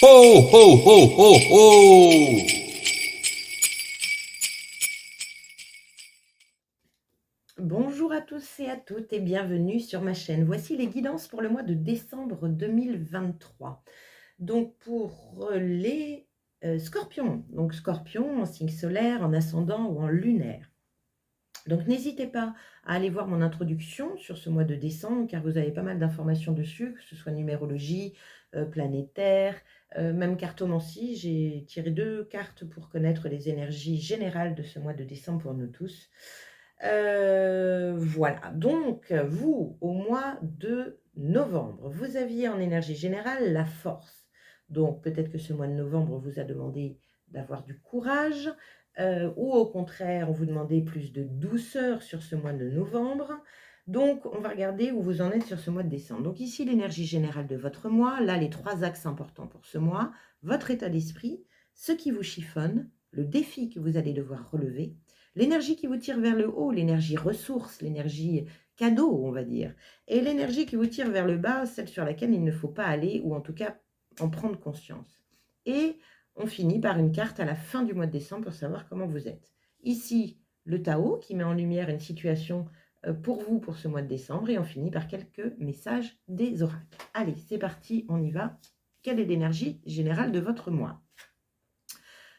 Ho, ho, ho, ho, ho! Bonjour à tous et à toutes et bienvenue sur ma chaîne. Voici les guidances pour le mois de décembre 2023. Donc pour les scorpions, donc scorpion en signe solaire, en ascendant ou en lunaire. Donc n'hésitez pas à aller voir mon introduction sur ce mois de décembre car vous avez pas mal d'informations dessus, que ce soit numérologie, planétaire, même cartomancie. J'ai tiré 2 cartes pour connaître les énergies générales de ce mois de décembre pour nous tous. Voilà, donc vous, au mois de novembre, vous aviez en énergie générale la force. Donc peut-être que ce mois de novembre vous a demandé d'avoir du courage, ou au contraire, on vous demandait plus de douceur sur ce mois de novembre. Donc on va regarder où vous en êtes sur ce mois de décembre. Donc ici l'énergie générale de votre mois, là les 3 axes importants pour ce mois, votre état d'esprit, ce qui vous chiffonne, le défi que vous allez devoir relever, l'énergie qui vous tire vers le haut, l'énergie ressource, l'énergie cadeau, on va dire, et l'énergie qui vous tire vers le bas, celle sur laquelle il ne faut pas aller, ou en tout cas en prendre conscience. Et on finit par une carte à la fin du mois de décembre pour savoir comment vous êtes. Ici, le Tao qui met en lumière une situation pour vous pour ce mois de décembre, et on finit par quelques messages des oracles. Allez, c'est parti, on y va. Quelle est l'énergie générale de votre mois?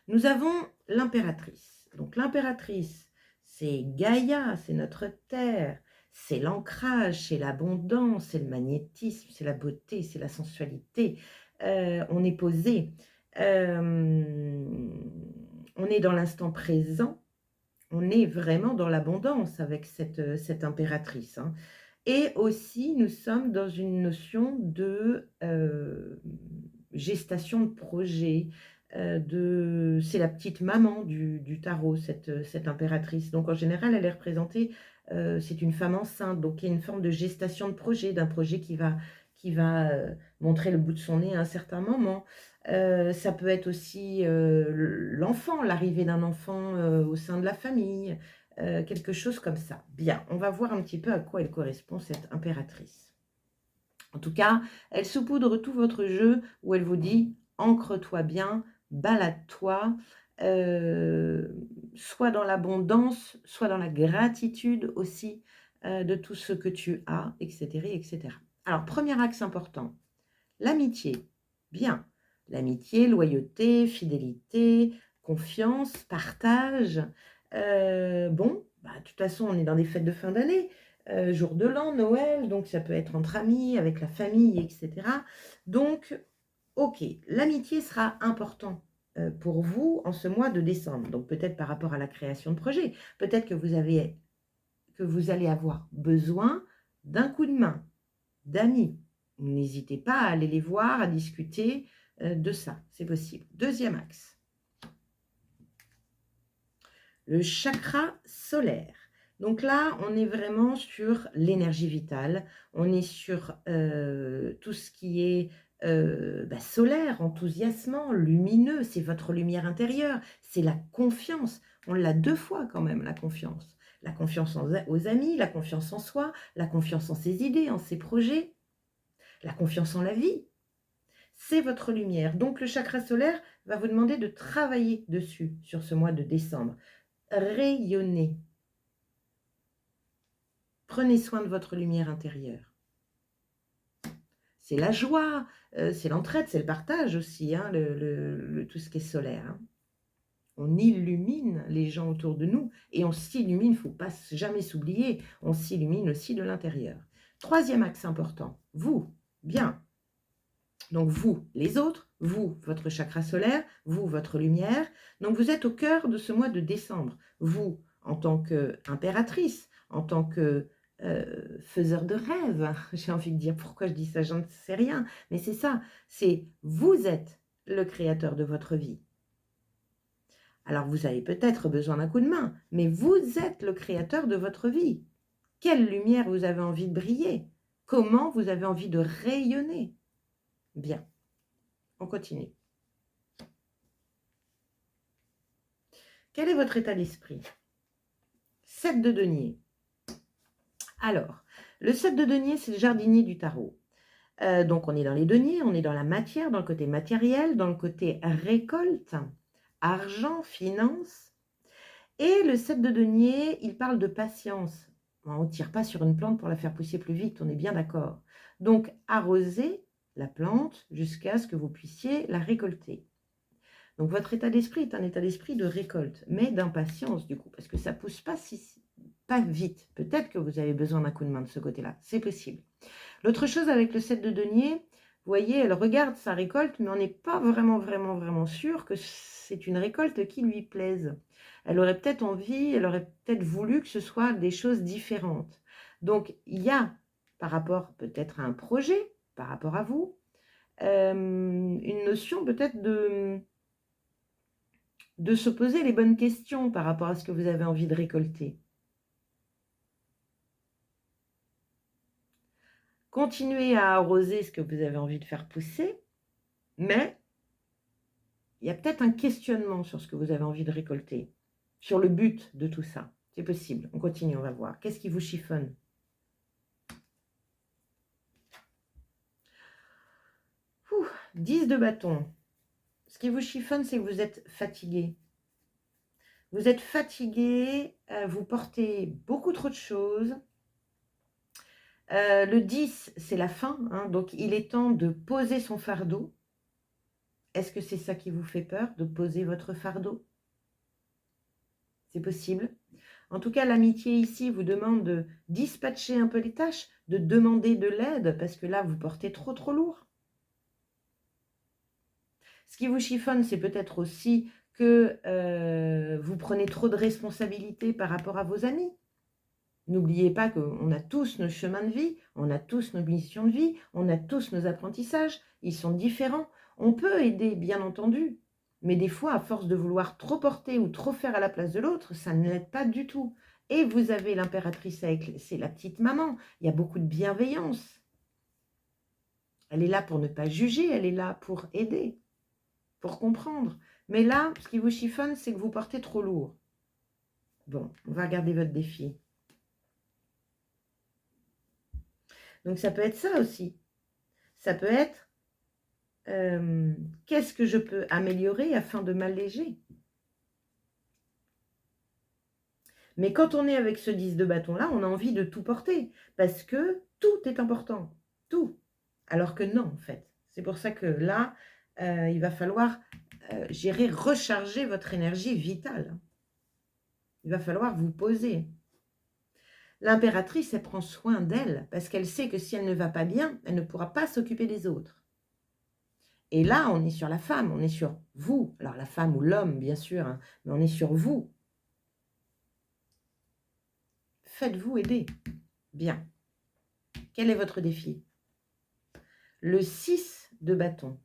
Nous avons l'impératrice. Donc l'impératrice, c'est Gaïa, c'est notre terre, c'est l'ancrage, c'est l'abondance, c'est le magnétisme, c'est la beauté, c'est la sensualité. On est posé, on est dans l'instant présent, on est vraiment dans l'abondance avec cette impératrice, hein. Et aussi, nous sommes dans une notion de gestation de projet. C'est la petite maman du tarot, cette impératrice. Donc en général, elle est représentée, c'est une femme enceinte, donc il y a une forme de gestation de projet, d'un projet qui va montrer le bout de son nez à un certain moment. Ça peut être aussi l'enfant, l'arrivée d'un enfant au sein de la famille, quelque chose comme ça. Bien, on va voir un petit peu à quoi elle correspond, cette impératrice. En tout cas, elle saupoudre tout votre jeu où elle vous dit « ancre-toi bien, balade-toi », soit dans l'abondance, soit dans la gratitude aussi de tout ce que tu as, etc., etc. Alors, premier axe important, l'amitié. Bien, l'amitié, loyauté, fidélité, confiance, partage. Bon, de toute façon, on est dans des fêtes de fin d'année, jour de l'an, Noël, donc ça peut être entre amis, avec la famille, etc. Donc, ok, l'amitié sera important pour vous en ce mois de décembre. Donc peut-être par rapport à la création de projet, peut-être que vous allez avoir besoin d'un coup de main, d'amis. N'hésitez pas à aller les voir, à discuter de ça, c'est possible. Deuxième axe, le chakra solaire. Donc là, on est vraiment sur l'énergie vitale, on est sur tout ce qui est solaire, enthousiasmant, lumineux, c'est votre lumière intérieure, c'est la confiance. On l'a 2 fois quand même, la confiance. La confiance aux amis, la confiance en soi, la confiance en ses idées, en ses projets, la confiance en la vie. C'est votre lumière. Donc le chakra solaire va vous demander de travailler dessus sur ce mois de décembre. Rayonnez. Prenez soin de votre lumière intérieure. C'est la joie, c'est l'entraide, c'est le partage aussi, hein, tout ce qui est solaire, hein. On illumine les gens autour de nous et on s'illumine, il ne faut pas jamais s'oublier, on s'illumine aussi de l'intérieur. Troisième axe important, vous, bien. Donc vous, les autres, vous, votre chakra solaire, vous, votre lumière. Donc vous êtes au cœur de ce mois de décembre. Vous, en tant qu'impératrice, en tant que faiseur de rêves, j'ai envie de dire, pourquoi je dis ça, j'en sais rien, mais c'est ça, c'est vous êtes le créateur de votre vie. Alors vous avez peut-être besoin d'un coup de main, mais vous êtes le créateur de votre vie. Quelle lumière vous avez envie de briller? Comment vous avez envie de rayonner? Bien, on continue. Quel est votre état d'esprit? 7 de denier. Alors, le 7 de denier, c'est le jardinier du tarot. Donc on est dans les deniers, on est dans la matière, dans le côté matériel, dans le côté récolte, argent, finance. Et le 7 de denier, il parle de patience. On ne tire pas sur une plante pour la faire pousser plus vite, on est bien d'accord. Donc arroser la plante jusqu'à ce que vous puissiez la récolter. Donc votre état d'esprit est un état d'esprit de récolte, mais d'impatience du coup, parce que ça ne pousse pas vite. Peut-être que vous avez besoin d'un coup de main de ce côté-là, c'est possible. L'autre chose avec le 7 de denier, vous voyez, elle regarde sa récolte, mais on n'est pas vraiment sûr que c'est une récolte qui lui plaise. Elle aurait peut-être envie, elle aurait peut-être voulu que ce soit des choses différentes. Donc, il y a, par rapport peut-être à un projet, par rapport à vous, une notion peut-être de se poser les bonnes questions par rapport à ce que vous avez envie de récolter. Continuez à arroser ce que vous avez envie de faire pousser, mais il y a peut-être un questionnement sur ce que vous avez envie de récolter, sur le but de tout ça. C'est possible. On continue, on va voir. Qu'est-ce qui vous chiffonne? Ouh, 10 de bâton. Ce qui vous chiffonne, c'est que vous êtes fatigué. Vous êtes fatigué, vous portez beaucoup trop de choses. Le 10, c'est la fin, hein, donc il est temps de poser son fardeau. Est-ce que c'est ça qui vous fait peur, de poser votre fardeau? C'est possible. En tout cas, l'amitié ici vous demande de dispatcher un peu les tâches, de demander de l'aide, parce que là, vous portez trop lourd. Ce qui vous chiffonne, c'est peut-être aussi que vous prenez trop de responsabilités par rapport à vos amis. N'oubliez pas qu'on a tous nos chemins de vie, on a tous nos missions de vie, on a tous nos apprentissages, ils sont différents. On peut aider, bien entendu, mais des fois, à force de vouloir trop porter ou trop faire à la place de l'autre, ça ne l'aide pas du tout. Et vous avez l'impératrice avec, c'est la petite maman, il y a beaucoup de bienveillance. Elle est là pour ne pas juger, elle est là pour aider, pour comprendre. Mais là, ce qui vous chiffonne, c'est que vous portez trop lourd. Bon, on va regarder votre défi. Donc ça peut être ça aussi. Ça peut être qu'est-ce que je peux améliorer afin de m'alléger? Mais quand on est avec ce 10 de bâton là, on a envie de tout porter parce que tout est important, tout. Alors que non, en fait. C'est pour ça que là, il va falloir gérer, recharger votre énergie vitale. Il va falloir vous poser. L'impératrice, elle prend soin d'elle parce qu'elle sait que si elle ne va pas bien, elle ne pourra pas s'occuper des autres. Et là, on est sur la femme, on est sur vous. Alors la femme ou l'homme, bien sûr, hein, mais on est sur vous. Faites-vous aider. Bien. Quel est votre défi? Le 6 de bâton.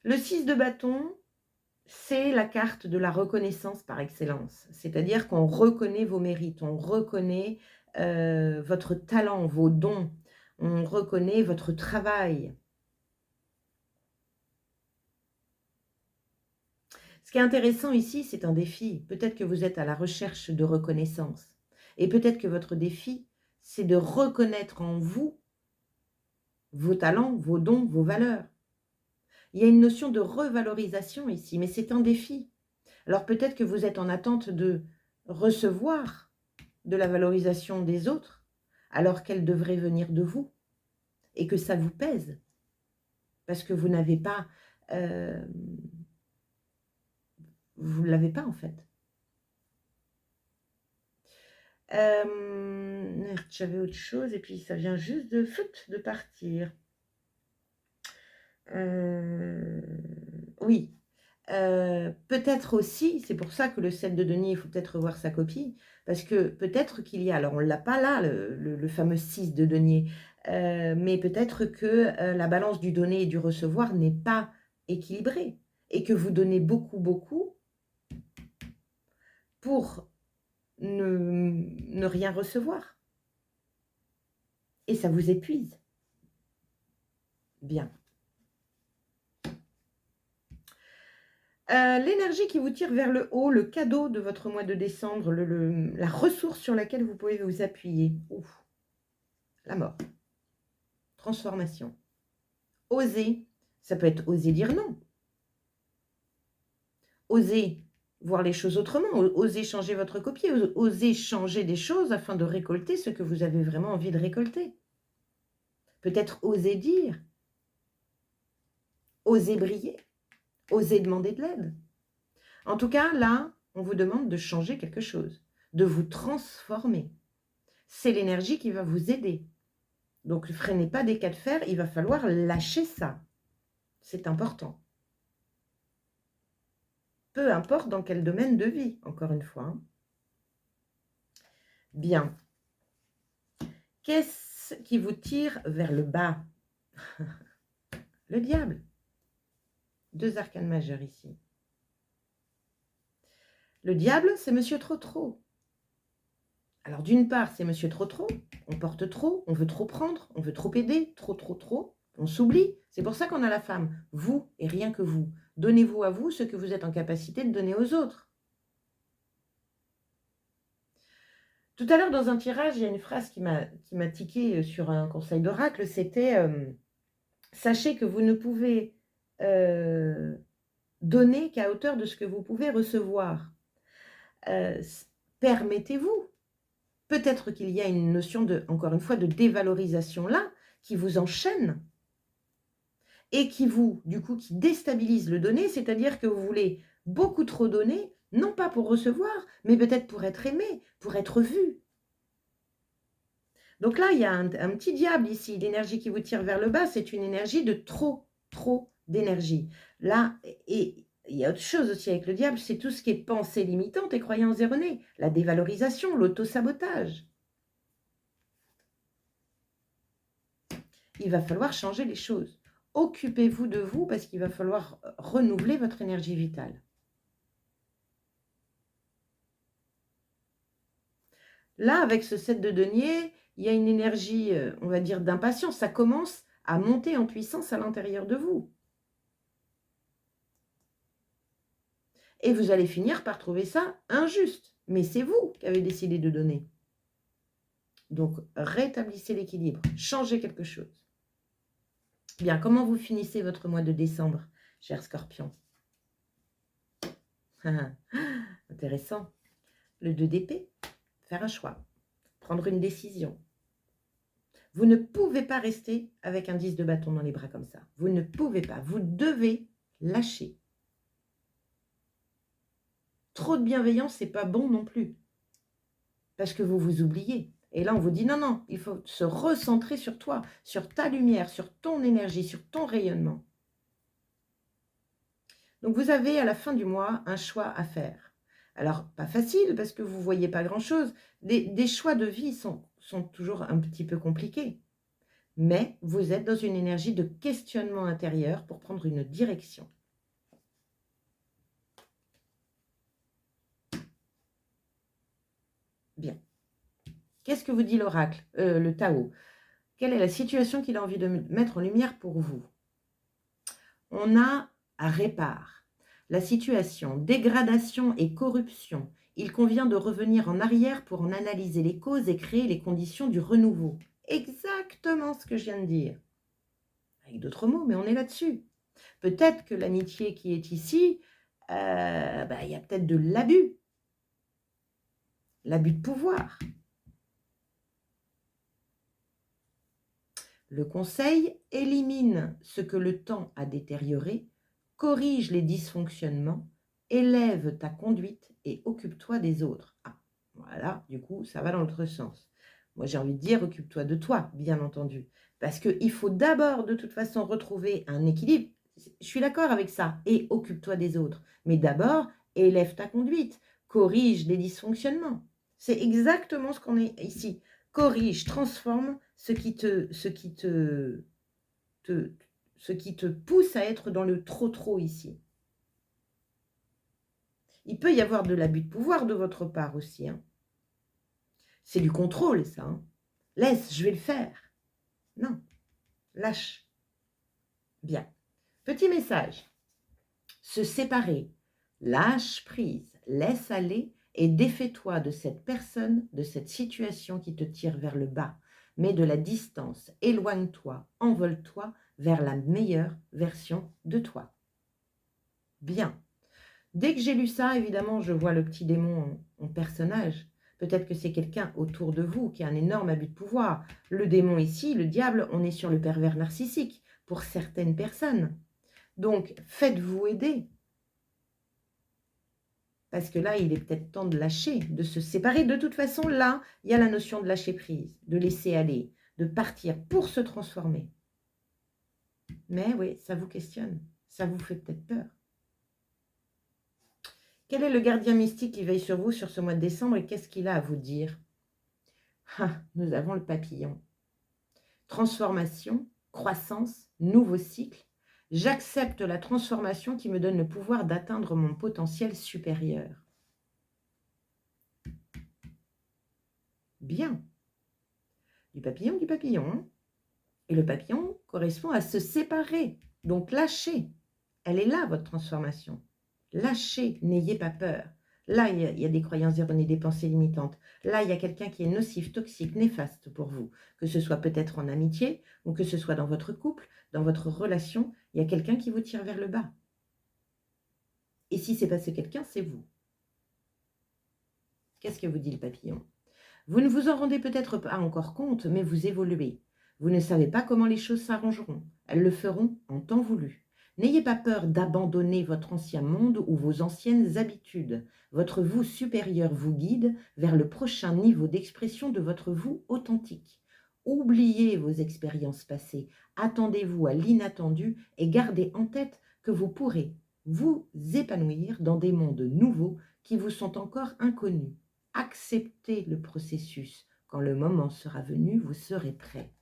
Le 6 de bâton, c'est la carte de la reconnaissance par excellence. C'est-à-dire qu'on reconnaît vos mérites, on reconnaît votre talent, vos dons, on reconnaît votre travail. Ce qui est intéressant ici, c'est un défi. Peut-être que vous êtes à la recherche de reconnaissance. Et peut-être que votre défi, c'est de reconnaître en vous vos talents, vos dons, vos valeurs. Il y a une notion de revalorisation ici, mais c'est un défi. Alors peut-être que vous êtes en attente de recevoir de la valorisation des autres, alors qu'elle devrait venir de vous, et que ça vous pèse, parce que vous n'avez pas... vous ne l'avez pas en fait. J'avais autre chose, et puis ça vient juste de partir. Oui, peut-être aussi, c'est pour ça que le 7 de denier, il faut peut-être revoir sa copie, parce que peut-être qu'il y a, alors on ne l'a pas là, le fameux 6 de denier, mais peut-être que la balance du donner et du recevoir n'est pas équilibrée, et que vous donnez beaucoup pour ne rien recevoir. Et ça vous épuise. Bien. L'énergie qui vous tire vers le haut, le cadeau de votre mois de décembre, la ressource sur laquelle vous pouvez vous appuyer. Ouf. la mort. Transformation. Oser, ça peut être oser dire non. Oser voir les choses autrement, oser changer votre copie, oser changer des choses afin de récolter ce que vous avez vraiment envie de récolter. Peut-être oser dire, oser briller, oser demander de l'aide. En tout cas, là, on vous demande de changer quelque chose, de vous transformer. C'est l'énergie qui va vous aider. Donc, ne freinez pas des cas de fer, il va falloir lâcher ça. C'est important. Peu importe dans quel domaine de vie, encore une fois. Bien. Qu'est-ce qui vous tire vers le bas? Le diable. 2 arcanes majeurs ici. Le diable, c'est Monsieur Trop-Trop. Alors, d'une part, c'est Monsieur Trop-Trop. On porte trop, on veut trop prendre, on veut trop aider, trop. On s'oublie. C'est pour ça qu'on a la femme. Vous et rien que vous. Donnez-vous à vous ce que vous êtes en capacité de donner aux autres. Tout à l'heure, dans un tirage, il y a une phrase qui m'a tiqué sur un conseil d'oracle. C'était sachez que vous ne pouvez donner qu'à hauteur de ce que vous pouvez recevoir. Permettez-vous. Peut-être qu'il y a une notion encore une fois, de dévalorisation là, qui vous enchaîne et qui qui déstabilise le donner, c'est-à-dire que vous voulez beaucoup trop donner, non pas pour recevoir, mais peut-être pour être aimé, pour être vu. Donc là, il y a un petit diable ici. L'énergie qui vous tire vers le bas, c'est une énergie de trop d'énergie. Là, et il y a autre chose aussi avec le diable, c'est tout ce qui est pensée limitante et croyance erronée, la dévalorisation, l'auto-sabotage. Il va falloir changer les choses. Occupez-vous de vous parce qu'il va falloir renouveler votre énergie vitale. Là, avec ce 7 de denier, il y a une énergie, on va dire, d'impatience. Ça commence à monter en puissance à l'intérieur de vous. Et vous allez finir par trouver ça injuste. Mais c'est vous qui avez décidé de donner. Donc, rétablissez l'équilibre. Changez quelque chose. Bien, comment vous finissez votre mois de décembre, cher Scorpion? Intéressant. Le 2 d'épée, faire un choix, prendre une décision. Vous ne pouvez pas rester avec un 10 de bâton dans les bras comme ça. Vous ne pouvez pas. Vous devez lâcher. Trop de bienveillance, c'est pas bon non plus. Parce que vous vous oubliez. Et là, on vous dit non, non, il faut se recentrer sur toi, sur ta lumière, sur ton énergie, sur ton rayonnement. Donc, vous avez à la fin du mois un choix à faire. Alors, pas facile parce que vous ne voyez pas grand-chose. Des choix de vie sont toujours un petit peu compliqués. Mais vous êtes dans une énergie de questionnement intérieur pour prendre une direction. Bien. Qu'est-ce que vous dit l'oracle, le Tao? Quelle est la situation qu'il a envie de mettre en lumière pour vous? On a à répare la situation, dégradation et corruption. Il convient de revenir en arrière pour en analyser les causes et créer les conditions du renouveau. Exactement ce que je viens de dire. Avec d'autres mots, mais on est là-dessus. Peut-être que l'amitié qui est ici, il y a peut-être de l'abus. L'abus de pouvoir. Le conseil élimine ce que le temps a détérioré, corrige les dysfonctionnements, élève ta conduite et occupe-toi des autres. Ah, voilà, du coup, ça va dans l'autre sens. Moi, j'ai envie de dire, occupe-toi de toi, bien entendu. Parce qu'il faut d'abord, de toute façon, retrouver un équilibre. Je suis d'accord avec ça. Et occupe-toi des autres. Mais d'abord, élève ta conduite, corrige les dysfonctionnements. C'est exactement ce qu'on est ici. Corrige, transforme ce qui te pousse à être dans le trop ici. Il peut y avoir de l'abus de pouvoir de votre part aussi. Hein. C'est du contrôle, ça. Hein. Laisse, je vais le faire. Non, lâche. Bien. Petit message. Se séparer. Lâche prise. Laisse aller et défais-toi de cette personne, de cette situation qui te tire vers le bas. mets de la distance, éloigne-toi, envole-toi vers la meilleure version de toi. Bien. Dès que j'ai lu ça, évidemment, je vois le petit démon en personnage. Peut-être que c'est quelqu'un autour de vous qui a un énorme abus de pouvoir. Le démon ici, le diable, on est sur le pervers narcissique pour certaines personnes. Donc, faites-vous aider. Parce que là, il est peut-être temps de lâcher, de se séparer. De toute façon, là, il y a la notion de lâcher prise, de laisser aller, de partir pour se transformer. Mais oui, ça vous questionne. Ça vous fait peut-être peur. Quel est le gardien mystique qui veille sur vous sur ce mois de décembre et qu'est-ce qu'il a à vous dire? Nous avons le papillon. Transformation, croissance, nouveau cycle. J'accepte la transformation qui me donne le pouvoir d'atteindre mon potentiel supérieur. Bien. Du papillon, du papillon. Et le papillon correspond à se séparer. Donc lâchez. Elle est là, votre transformation. Lâchez, n'ayez pas peur. Là, il y a des croyances erronées, des pensées limitantes. Là, il y a quelqu'un qui est nocif, toxique, néfaste pour vous. Que ce soit peut-être en amitié ou que ce soit dans votre couple, dans votre relation, il y a quelqu'un qui vous tire vers le bas. Et si ce n'est pas ce quelqu'un, c'est vous. Qu'est-ce que vous dit le papillon? Vous ne vous en rendez peut-être pas encore compte, mais vous évoluez. Vous ne savez pas comment les choses s'arrangeront. Elles le feront en temps voulu. N'ayez pas peur d'abandonner votre ancien monde ou vos anciennes habitudes. Votre vous supérieur vous guide vers le prochain niveau d'expression de votre vous authentique. Oubliez vos expériences passées, attendez-vous à l'inattendu et gardez en tête que vous pourrez vous épanouir dans des mondes nouveaux qui vous sont encore inconnus. Acceptez le processus. Quand le moment sera venu, vous serez prêt.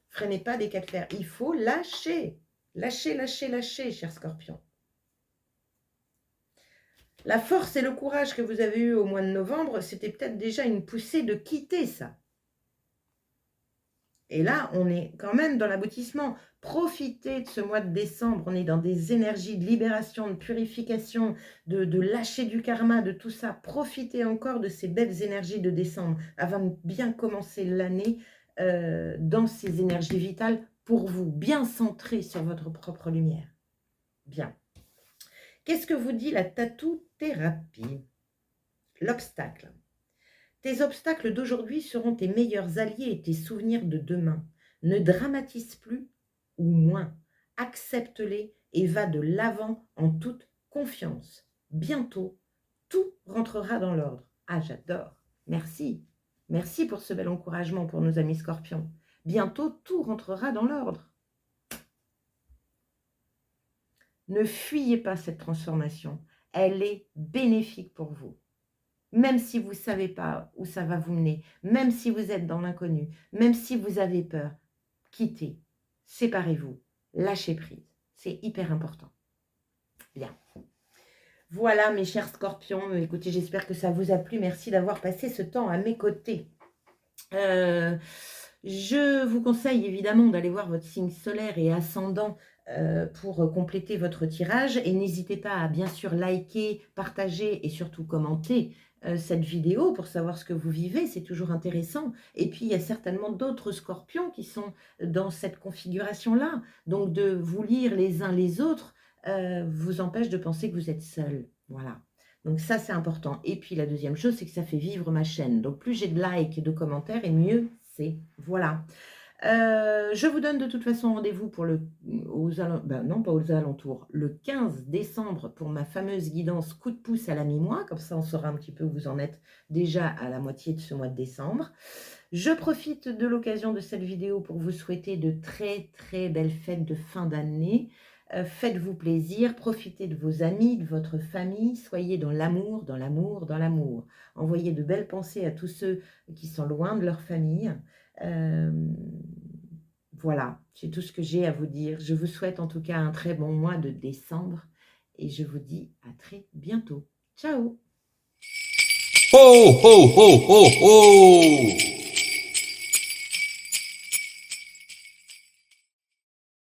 Freinez pas des cas de fer. Il faut lâcher. Lâcher, lâcher, lâcher, cher Scorpion. La force et le courage que vous avez eu au mois de novembre, c'était peut-être déjà une poussée de quitter ça. Et là, on est quand même dans l'aboutissement. Profitez de ce mois de décembre. On est dans des énergies de libération, de purification, de lâcher du karma, de tout ça. Profitez encore de ces belles énergies de décembre avant de bien commencer l'année dans ces énergies vitales pour vous, bien centrées sur votre propre lumière. Bien. Qu'est-ce que vous dit la tatou-thérapie? L'obstacle. Tes obstacles d'aujourd'hui seront tes meilleurs alliés et tes souvenirs de demain. Ne dramatise plus ou moins. Accepte-les et va de l'avant en toute confiance. Bientôt, tout rentrera dans l'ordre. Ah, j'adore. Merci. Merci pour ce bel encouragement pour nos amis scorpions. Bientôt, tout rentrera dans l'ordre. Ne fuyez pas cette transformation. Elle est bénéfique pour vous. Même si vous ne savez pas où ça va vous mener, même si vous êtes dans l'inconnu, même si vous avez peur, quittez, séparez-vous, lâchez prise. C'est hyper important. Bien. Voilà mes chers scorpions, écoutez, j'espère que ça vous a plu. Merci d'avoir passé ce temps à mes côtés. Je vous conseille évidemment d'aller voir votre signe solaire et ascendant pour compléter votre tirage. Et n'hésitez pas à bien sûr liker, partager et surtout commenter cette vidéo pour savoir ce que vous vivez. C'est toujours intéressant. Et puis, il y a certainement d'autres scorpions qui sont dans cette configuration-là. Donc, de vous lire les uns les autres vous empêche de penser que vous êtes seul. Voilà. Donc ça, c'est important. Et puis, la deuxième chose, c'est que ça fait vivre ma chaîne. Donc, plus j'ai de likes et de commentaires, et mieux c'est. Voilà. Je vous donne de toute façon rendez-vous pour non pas aux alentours, le 15 décembre pour ma fameuse guidance coup de pouce à la mi-mois. Comme ça, on saura un petit peu où vous en êtes déjà à la moitié de ce mois de décembre. Je profite de l'occasion de cette vidéo pour vous souhaiter de très, très belles fêtes de fin d'année. Faites-vous plaisir, profitez de vos amis, de votre famille, soyez dans l'amour, dans l'amour, dans l'amour. Envoyez de belles pensées à tous ceux qui sont loin de leur famille. Voilà, c'est tout ce que j'ai à vous dire. Je vous souhaite en tout cas un très bon mois de décembre et je vous dis à très bientôt. Ciao! Ho, ho, ho, ho, ho!